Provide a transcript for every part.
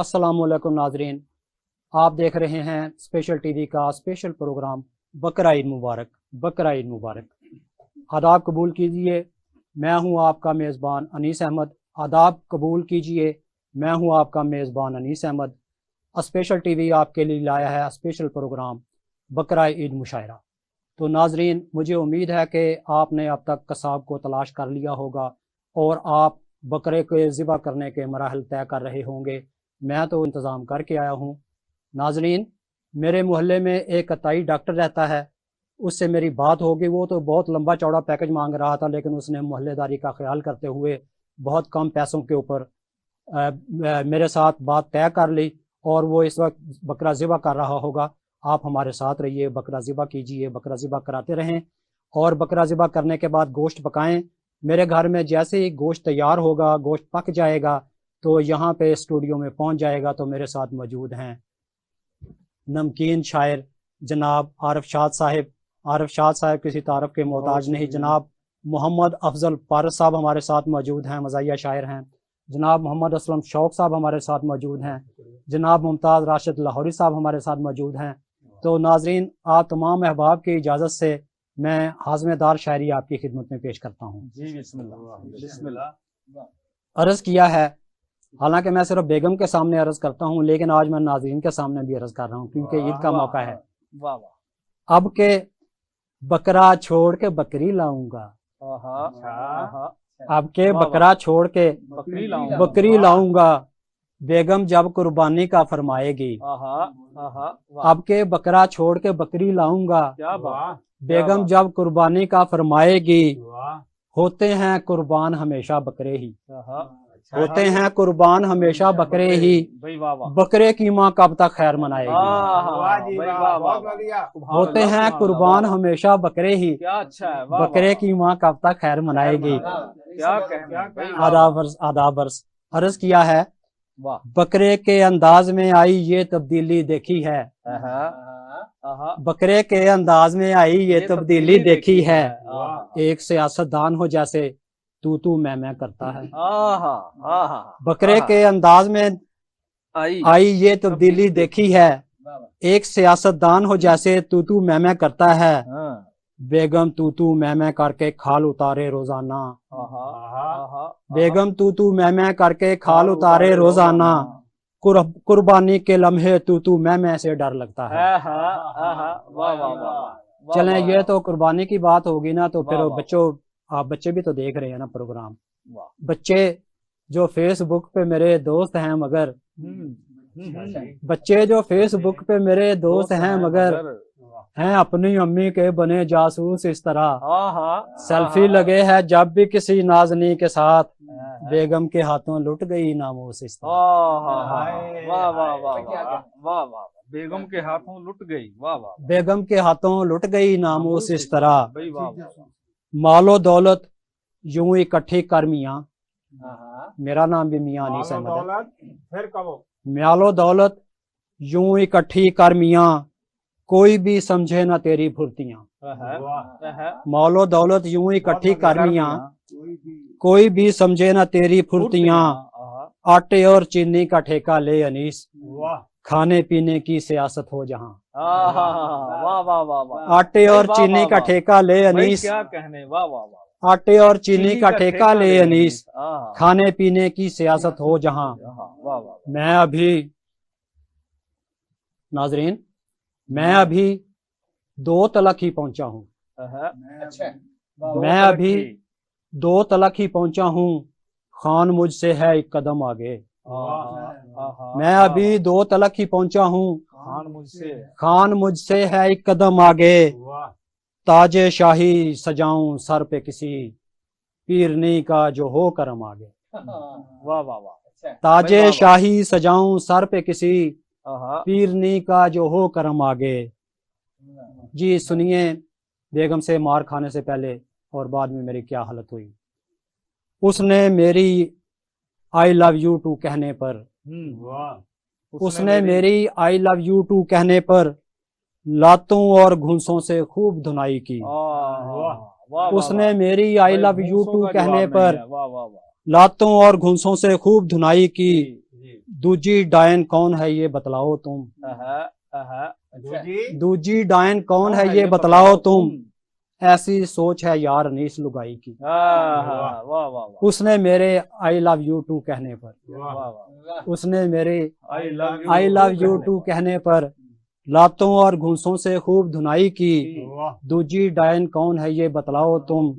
अस्सलाम वालेकुम नाजरीन, आप देख रहे हैं स्पेशल टीवी का स्पेशल प्रोग्राम बकरा ईद मुबारक। बकरा ईद मुबारक। आदाब कबूल कीजिए, मैं हूं आपका मेज़बान अनीस अहमद। आदाब कबूल कीजिए, मैं हूं आपका मेज़बान अनीस अहमद। स्पेशल टीवी आपके लिए लाया है स्पेशल प्रोग्राम बकरा ईद मुशायरा। तो नाजरीन, मुझे उम्मीद है कि आपने अब तक कसाब को तलाश कर लिया होगा और आप बकरे को ज़िबा करने के मराहल तय कर रहे होंगे। मैं तो इंतज़ाम करके आया हूँ। नाजरीन, मेरे मोहल्ले में एक कताई डॉक्टर रहता है, उससे मेरी बात होगी। वो तो बहुत लंबा चौड़ा पैकेज मांग रहा था, लेकिन उसने मोहल्लेदारी का ख्याल करते हुए बहुत कम पैसों के ऊपर मेरे साथ बात तय कर ली और वो इस वक्त बकरा ज़िबा कर रहा होगा। आप हमारे साथ रहिए, बकरा ज़िबा कीजिए, बकरा ज़िबा कराते रहें और बकरा ज़िबा करने के बाद गोश्त पकाएं। मेरे घर में जैसे ही गोश्त तैयार होगा, गोश्त पक जाएगा तो यहाँ पे स्टूडियो में पहुँच जाएगा। तो मेरे साथ मौजूद हैं नमकीन शायर जनाब आरिफ शाद साहिब। आरिफ शाद साहिब किसी तारफ़ के मोहताज नहीं। जनाब मोहम्मद अफजल पारस साहब हमारे साथ मौजूद हैं, मज़ाहिया शायर हैं। जनाब मोहम्मद असलम शौक साहब हमारे साथ मौजूद हैं। जनाब मुमताज़ राशिद लाहौरी साहब हमारे साथ मौजूद हैं। तो नाजरीन, आप तमाम अहबाब की इजाज़त से मैं हाज़मेदार शायरी आपकी खिदमत में पेश करता हूँ। जी बिस्मिल्लाह। अर्ज़ किया है, हालांकि मैं सिर्फ बेगम के सामने अर्ज़ करता हूँ, लेकिन आज मैं नाज़रीन के सामने भी अर्ज़ कर रहा हूँ क्योंकि ईद का मौका है। वाह वाह। अब के बकरा छोड़ के बकरी लाऊंगा, अब के बकरा छोड़ के बकरी लाऊंगा, बेगम जब कुर्बानी का फरमाएगी। अब के बकरा छोड़ के बकरी लाऊंगा, बेगम जब कुर्बानी का फरमाएगी। होते हैं कुर्बान हमेशा बकरे ही, होते हैं कुर्बान हमेशा बकरे ही, बकरे की माँ कब तक खैर मनाएगी। होते हैं कुर्बान हमेशा बकरे ही, बकरे की माँ कब तक खैर मनाएगी। आदाब अर्ज किया है, बकरे के अंदाज में आई ये तब्दीली देखी है, बकरे के अंदाज में आई ये तब्दीली देखी है। एक सियासतदान हो जैसे तू मैं करता है। बकरे के अंदाज में आई ये तब्दीली देखी है। एक सियासतदान हो जैसे तू मैं करता है। बेगम तू मैं करके खाल उतारे रोजाना, बेगम तू मैं करके खाल उतारे रोजाना। कुर्बानी के लम्हे तू मैं से डर लगता है। चलें, ये तो कुर्बानी की बात होगी ना, तो फिर बच्चों, आप बच्चे भी तो देख रहे हैं ना प्रोग्राम। बच्चे जो फेसबुक पे मेरे दोस्त हैं मगर, बच्चे जो फेसबुक पे मेरे दोस्त हैं मगर हैं अपनी अम्मी के बने जासूस इस तरह। सेल्फी लगे है जब भी किसी नाजनी के साथ, बेगम के हाथों लुट गई नामोस इस तरह। बेगम के हाथों लुट गई, वाह वाह। बेगम के हाथों लुट गई नामोस इस तरह। मालो दौलत यूं इकट्ठी कर मियां, मेरा नाम भी मियां अनीस अहमद है। मालो दौलत यूं इकट्ठी कर मियां, कोई भी समझे ना तेरी फुर्तियां। मालो दौलत यूं इकट्ठी कर मियां, कोई भी समझे ना तेरी फुर्तियां। आटे और चीनी का ठेका ले अनीस, खाने पीने की सियासत हो जहां। आटे और चीनी का ठेका ले अनीस, क्या कहने, वाह वाह वाह। आटे और चीनी का ठेका ले अनीस, खाने पीने की सियासत हो जहां। मैं अभी, नाजरीन, मैं अभी 2 तलक ही पहुंचा हूँ। मैं अभी 2 तलक ही पहुंचा हूँ, खान मुझसे है एक कदम आगे। मैं अभी 2 तलक ही पहुंचा हूँ, खान मुझसे है एक कदम आगे। ताजे शाही सजाऊं सर पे किसी, पीरनी का जो हो करम आगे। वाह वाह वाह। ताजे शाही सजाऊं सर पे किसी, पीरनी का जो हो करम आगे। जी सुनिए, बेगम से मार खाने से पहले और बाद में मेरी क्या हालत हुई। उसने मेरी आई लव यू टू कहने पर, उसने मेरी आई लव यू टू कहने पर लातों और घूंसों से खूब धुनाई की। उसने मेरी आई लव यू टू कहने पर लातों और घूंसों से खूब धुनाई की। दूजी डायन कौन है ये बतलाओ तुम, दूजी डायन कौन है ये बतलाओ तुम, ऐसी सोच है यार अनीस लुगाई की। वाह वाह वाह उसने मेरे आई लव यू टू कहने पर, वाह उसने मेरे आई आई लव यू टू कहने पर लातों और घूंसों से खूब धुनाई की। दूजी डायन कौन है ये बतलाओ तुम,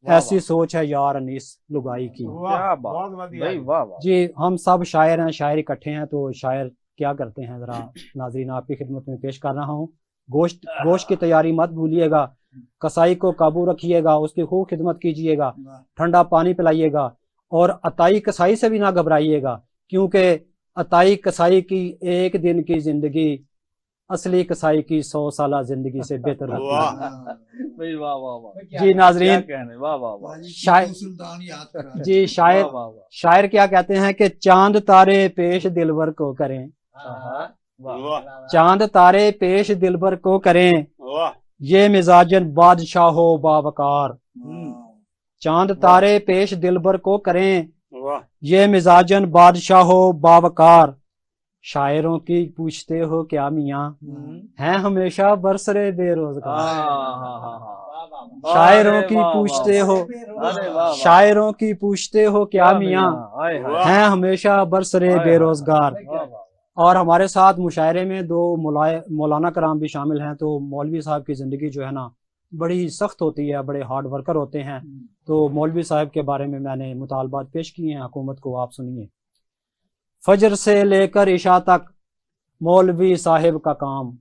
ऐसी सोच है यार अनीस लुगाई की। क्या बात भाई, वाह वाह। जी हम सब शायर हैं, शायर इकट्ठे हैं, तो शायर क्या करते हैं जरा नाजरीन आपकी खिदमत में पेश कर रहा हूँ। गोश्त की तैयारी मत भूलिएगा, कसाई को काबू रखिएगा, उसकी खूब खिदमत कीजिएगा, ठंडा पानी पिलाइएगा और अताई कसाई से भी ना घबराइएगा, क्योंकि अताई कसाई की एक दिन की जिंदगी असली कसाई की 100 साल जिंदगी से बेहतर होती है। भाई वाह वाह वाह। जी नाजरीन, क्या कहने, वाह वाह वाह। जी शायर क्या कहते हैं कि चांद तारे पेश दिलबर को करें, चांद तारे पेश दिलबर को करें, ये मिजाजन बादशाह हो बावकार। चांद तारे पेश दिलबर को करें, ये मिजाजन बादशाह हो बावकार। शायरों की पूछते हो क्या मियाँ, हैं हमेशा बरसरे बेरोजगार। शायरों की पूछते हो, शायरों की पूछते हो क्या मियाँ, हैं हमेशा बरसरे बेरोजगार। और हमारे साथ मुशायरे में दो मौलाना कराम भी शामिल हैं। तो मौलवी साहब की ज़िंदगी जो है ना बड़ी सख्त होती है, बड़े हार्ड वर्कर होते हैं। तो मौलवी साहब के बारे में मैंने मुतालबात पेश किए हैं हुकूमत को, आप सुनिए। फजर से लेकर इशा तक मौलवी साहिब का काम,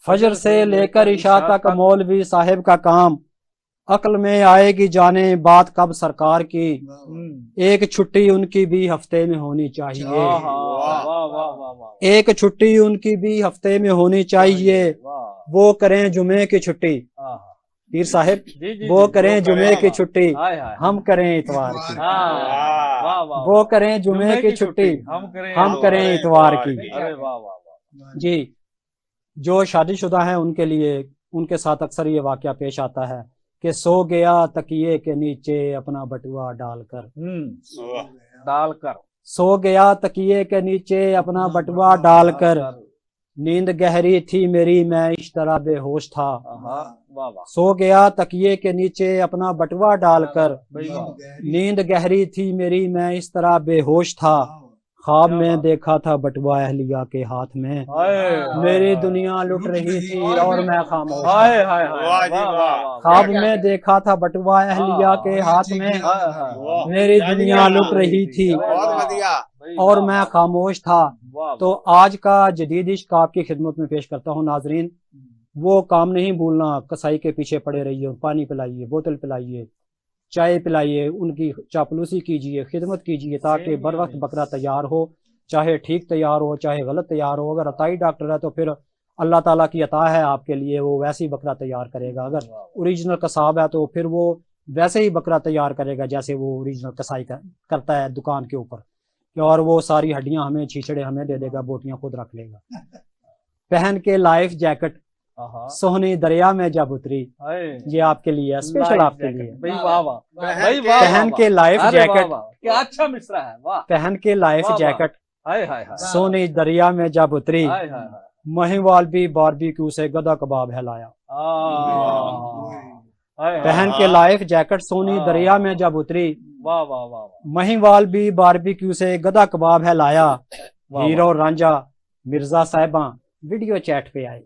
फजर से लेकर इशा तक मौलवी साहिब का काम। अक्ल में आएगी जाने बात कब सरकार की, एक छुट्टी उनकी भी हफ्ते में होनी चाहिए, एक छुट्टी उनकी भी हफ्ते में होनी चाहिए। वो करें जुमे की छुट्टी, पीर साहिब वो करें जुमे की छुट्टी, हम करें इतवार की। वो करें जुमे की छुट्टी, हम करें इतवार की। जी जो शादीशुदा हैं उनके लिए, उनके साथ अक्सर ये वाकया पेश आता है कि सो गया तकिए के नीचे अपना बटुआ डालकर, सो गया तकिए के नीचे अपना बटुआ डालकर। नींद गहरी थी मेरी मैं इस तरह बेहोश था, सो गया तकिए के नीचे अपना बटुआ डालकर। नींद गहरी थी मेरी मैं इस तरह बेहोश था, ख्वाब में देखा था बटुआ अहलिया के हाथ में, मेरी दुनिया लुट रही थी और मैं खामोश था। ख्वाब में देखा था बटुआ अहलिया के हाथ में, मेरी दुनिया लुट रही थी और मैं खामोश था। तो आज का जदीद इश्क आपकी खिदमत में पेश करता हूँ नाजरीन। वो काम नहीं भूलना, कसाई के पीछे पड़े रहिए, पानी पिलाइए, बोतल पिलाइए, चाय पिलाइए, उनकी चापलूसी कीजिए, खिदमत कीजिए, ताकि बर वक्त बकरा तैयार हो, चाहे ठीक तैयार हो चाहे गलत तैयार हो। अगर अताई डॉक्टर है तो फिर अल्लाह ताला की अता है आपके लिए, वो वैसे ही बकरा तैयार करेगा। अगर ओरिजिनल कसाब है तो फिर वो वैसे ही बकरा तैयार करेगा जैसे वो ओरिजिनल कसाई करता है दुकान के ऊपर, और वो सारी हड्डियां हमें, छीछड़े हमें दे देगा, बोटियां खुद रख लेगा। पहन के लाइफ जैकेट सोहनी दरिया में जब उतरी, ये आपके लिए स्पेशल आपके लिए। पहन के लाइफ जैकेट, क्या अच्छा मिसरा है, वाह। पहन के लाइफ जैकेट सोहनी दरिया में जब उतरी, महिवाल भी बारबेक्यू से गदा कबाब हिलाया। पहन के लाइफ जैकेट सोनी दरिया में जब उतरी, महिवाल भी बारबेक्यू से गदा कबाब हिलाया। हीरो रांझा मिर्जा साहिबा वीडियो चैट पे आए,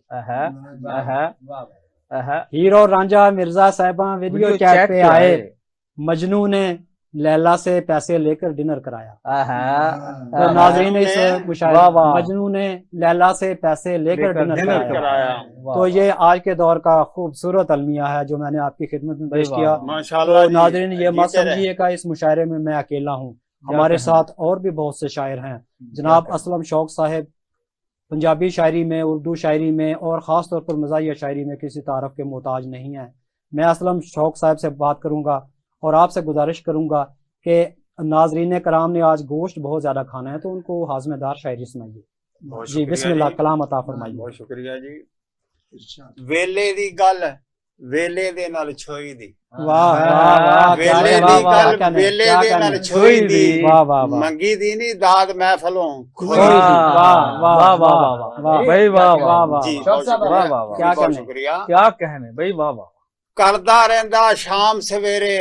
हीरो रांझा मिर्जा साहिबा वीडियो चैट पे आए। मजनू ने लैला से पैसे लेकर डिनर कराया। तो नाज़रीन इस मुशायरे, मजनू ने लैला से पैसे लेकर डिनर कराया। तो ये आज के दौर का खूबसूरत अलमिया है जो मैंने आपकी खिदमत में पेश किया। तो नाज़रीन ये मत समझिएगा इस मुशायरे में मैं अकेला हूँ, हमारे साथ और भी बहुत से शायर हैं। जनाब असलम शौक साहब पंजाबी शायरी में, उर्दू शायरी में और ख़ास तौर पर मज़ाहिया शायरी में किसी तारफ़ के मोहताज नहीं है। मैं असलम शौक साहब से बात करूँगा और आपसे गुजारिश करूँगा कि नाजरीन कराम ने आज गोश्त बहुत ज़्यादा खाना है तो उनको हाज़मेदार शायरी सुनाइए। जी बिस्मिल्लाह, कलाम अता फरमाइए। बहुत शुक्रिया जी। वेले दी गल ਵੇਲੇ ਦੇ ਨਾਲ ਛੋਈ ਦੀ वाह वाह वाह क्या ਵੇਲੇ कहने, ਦੀ क्या ਗੱਲ कहने, ਵੇਲੇ क्या ਦੇ कहने। ਨਾਲ ਛੋਈ ਦੀ वाह वाह वाह ਮੰਗੀ ਦੀ ਨਹੀਂ ਦਾਦ ਮਹਿਫਲੋਂ कोई ਖੋਈ नहीं, ਦੀ वाह वाह वाह, वाह वाह, वाह वाह भाई वाह, वाह वाह, वाह ਜੀ वाह। ਬਹੁਤ ਸ਼ੁਕਰੀਆ वाह, वाह, वाह। क्या ਬਹੁਤ कहने। ਸ਼ੁਕਰੀਆ क्या कहने भाई वाह वाह ਕਰਦਾ ਰਹਿੰਦਾ ਸ਼ਾਮ ਸਵੇਰੇ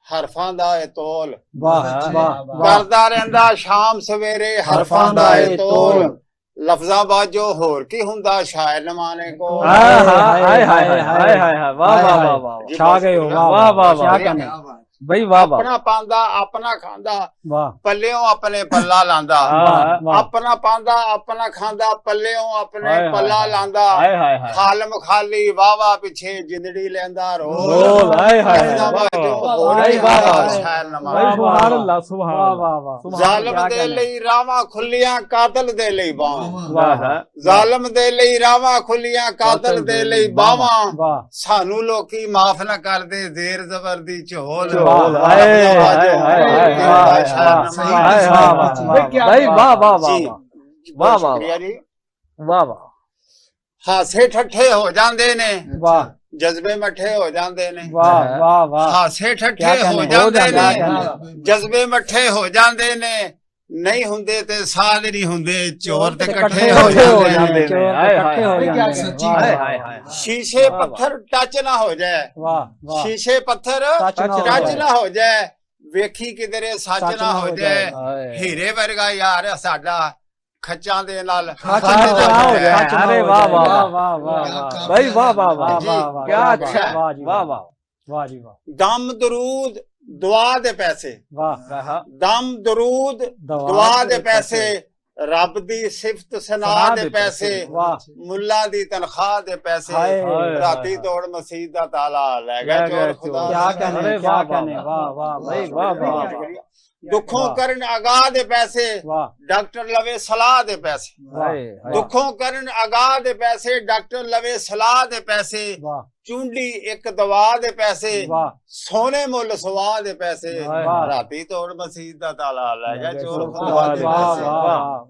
ਹਰਫਾਂ ਦਾ ਇਹ ਤੋਲ वाह वाह वाह ਕਰਦਾ ਰਹਿੰਦਾ ਸ਼ਾਮ ਸਵੇਰੇ ਹਰਫਾਂ ਦਾ ਇਹ ਤੋਲ ਲਫ਼ਜ਼ਾਂ ਬਾਝੋ ਹੋਰ ਕੀ ਹੁੰਦਾ ਸ਼ਾਇਰ ਨਮਾਨੇ ਕੋ हाय हाय हाय हाय हाय हाय हाय वाह वाह वाह वाह जी, छा गए हो वाह वाह, वाह, क्या वाह। कहने भाई वाह वाह ਆਪਣਾ ਪਾਂਦਾ ਆਪਣਾ ਖਾਂਦਾ वाह ਪੱਲਿਓਂ ਆਪਣੇ ਪੱਲਾ ਲਾਂਦਾ हाँ, वाह ਆਪਣਾ ਪਾਂਦਾ ਆਪਣਾ ਖਾਂਦਾ ਪੱਲਿਓਂ ਆਪਣੇ ਹਾਏ, ਪੱਲਾ ਹਾਏ, ਲਾਂਦਾ हाय हाय हाय ਖਾਲਮ ਖਾਲੀ ਵਾਵਾ ਪਿੱਛੇ ਜਿੰਦੜੀ ਲੈਂਦਾ रोल ਰੋਲ हाय हाय ਲਫ਼ਜ਼ਾਂ हाय ਬਾਝੋ वाह, ਹੋਰ भाई ਕੀ वाह ਹੁੰਦਾ वाह ਸ਼ਾਇਰ भाई ਨਮਾਨੇ वाह, सुभान वाह, अल्लाह सुभान वाह अल्लाह वाह वाह ਜ਼ਾਲਮ क्या ਦੇ कहने। ਲਈ ਰਾਵਾਂ ਖੁੱਲੀਆਂ ਕਾਤਲ ਦੇ ਲਈ ਬਾਵਾਂ वाह है ਜ਼ਾਲਮ ਦੇ ਲਈ ਰਾਵਾਂ ਖੁੱਲੀਆਂ ਕਾਤਲ ਦੇ ਲਈ ਬਾਵਾਂ वाह ਸਾਨੂੰ ਲੋਕੀ ਮਾਫ ਨਾ ਕਰਦੇ ਜ਼ੇਰ ਜ਼ਬਰ ਦੀ ਝੋਲ ਝੋਲ, ਲਫ਼ਜ਼ਾਂ ਹਾਏ, ਬਾਝੋ ਹਾਏ, ਹੋਰ ਹਾਏ, ਕੀ ਹੁੰਦਾ ਹਾਏ, ਸ਼ਾਇਰ हाय, ਨਮਾਨੇ हाय वाह, हाय वाह, वाह वाह, भाई वाह वाह वाह ਜੀ वाह वाह, वाह, ਸ਼ੁਕਰੀਆ ਜੀ वाह वाह ਹਾਸੇ ਠੱਠੇ ਹੋ ਜਾਂਦੇ ਨੇ वाह ਜਜ਼ਬੇ ਮੱਠੇ ਹੋ ਜਾਂਦੇ ਨੇ वाह वाह वाह ਹਾਸੇ क्या ਠੱਠੇ ਹੋ कहने, ਜਾਂਦੇ क्या ਨੇ कहने। ਜਜ਼ਬੇ ਮੱਠੇ ਹੋ ਜਾਂਦੇ ਨੇ ਨਹੀਂ ਹੁੰਦੇ ਤੇ ਸਾਧ ਨਹੀਂ ਹੁੰਦੇ ਚੋਰ ਤੇ ਇਕੱਠੇ इकट्ठे ਹੋ हो ਜਾਂਦੇ जाते ਨੇ हैं चोर तो हाय, इकट्ठे हो हाय, जाते हैं सच्ची वाह, हाय वाह, हाय हाय ਸ਼ੀਸ਼ੇ वाह, ਪੱਥਰ ਟੱਚ ਨਾ ਹੋ ਜਾਏ वाह वाह ਸ਼ੀਸ਼ੇ ਪੱਥਰ टच ना हो ਟੱਚ जाए। ਨਾ ਹੋ ਜਾਏ ਵੇਖੀ ਕਿਧਰੇ ਸੱਚ ਨਾ ਹੋ ਜਾਏ हाय ਹੀਰੇ ਵਰਗਾ ਯਾਰ ਸਾਡਾ ਖੱਚਾਂ ਦੇ ਨਾਲ खच खच ना ना हो हो जाए, जाए। खच ना अरे हो वाह, जाए। वाह, वाह वाह वाह भाई वाह वाह वाह वाह जी, वाह वाह क्या वाह, अच्छा वाह जी वाह वाह वाह वाह जी वाह ਦਮ ਦਰੂਦ ਦੁਆ ਦੇ ਪੈਸੇ वाह ਦਮ ਦਰੂਦ ਦੁਆ ਦੇ ਪੈਸੇ ਰੱਬ ਦੀ ਸਿਫਤ ਸਨਾ ਦੇ ਪੈਸੇ वाह ਮੁੱਲਾ ਦੀ ਤਨਖਾਹ ਦੇ ਪੈਸੇ हाय हाय, ਰਾਤੀ हाय। ਤੋੜ ਮਸਜਿਦ ਦਾ ਤਾਲਾ ਲੈ ਗਿਆ ਲੈ ਗਿਆ ਚੋਰ ਚੋਰ। ਖੁਦਾ क्या ਦਾ कहने अरे क्या वाह, कहने वाह, वाह वाह भाई वाह वाह, वाह वाह। ਦੁੱਖੋਂ वाह। ਕਰਨ ਅਗਾਹ ਦੇ ਪੈਸੇ वाह ਡਾਕਟਰ ਲਵੇ ਸਲਾਹ ਦੇ ਪੈਸੇ हाय हाय ਦੁੱਖੋਂ ਕਰਨ ਅਗਾਹ ਦੇ ਪੈਸੇ ਡਾਕਟਰ ਲਵੇ ਸਲਾਹ ਦੇ ਪੈਸੇ वाह ਚੁੰਡੀ ਇੱਕ ਦਵਾ ਦੇ ਪੈਸੇ वाह ਸੋਨੇ ਮੁੱਲ ਸਵਾ ਦੇ ਪੈਸੇ ਹਾਏ, ਵਾਹ। ਰਾਤੀ ਤੋੜ ਮਸਜਿਦ ਦਾ ਤਾਲਾ ਲੈ ਗਿਆ ਚੋਰ ਵਾਹ, ਖੁਦਾ ਦੇ वाह ਪੈਸੇ वाह वाह